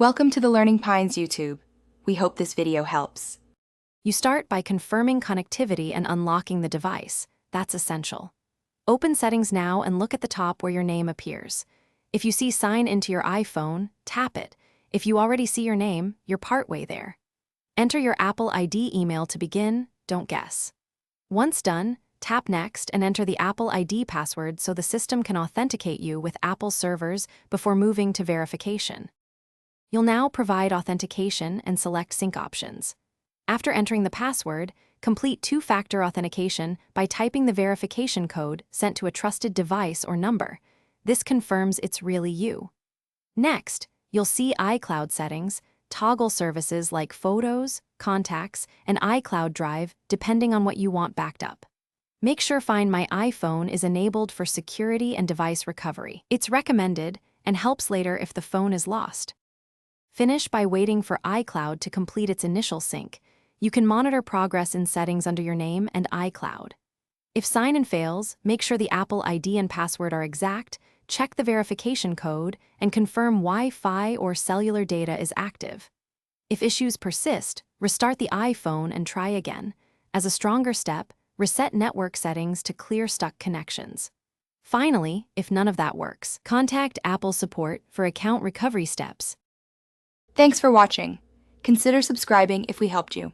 Welcome to the Learning Pines YouTube. We hope this video helps. You start by confirming connectivity and unlocking the device. That's essential. Open Settings now and look at the top where your name appears. If you see Sign into your iPhone, tap it. If you already see your name, you're partway there. Enter your Apple ID email to begin, don't guess. Once done, tap Next and enter the Apple ID password so the system can authenticate you with Apple servers before moving to verification. You'll now provide authentication and select sync options. After entering the password, complete two-factor authentication by typing the verification code sent to a trusted device or number. This confirms it's really you. Next, you'll see iCloud settings, toggle services like Photos, Contacts, and iCloud Drive depending on what you want backed up. Make sure Find My iPhone is enabled for security and device recovery. It's recommended and helps later if the phone is lost. Finish by waiting for iCloud to complete its initial sync. You can monitor progress in settings under your name and iCloud. If sign-in fails, make sure the Apple ID and password are exact, check the verification code, and confirm Wi-Fi or cellular data is active. If issues persist, restart the iPhone and try again. As a stronger step, reset network settings to clear stuck connections. Finally, if none of that works, contact Apple support for account recovery steps. Thanks for watching. Consider subscribing if we helped you.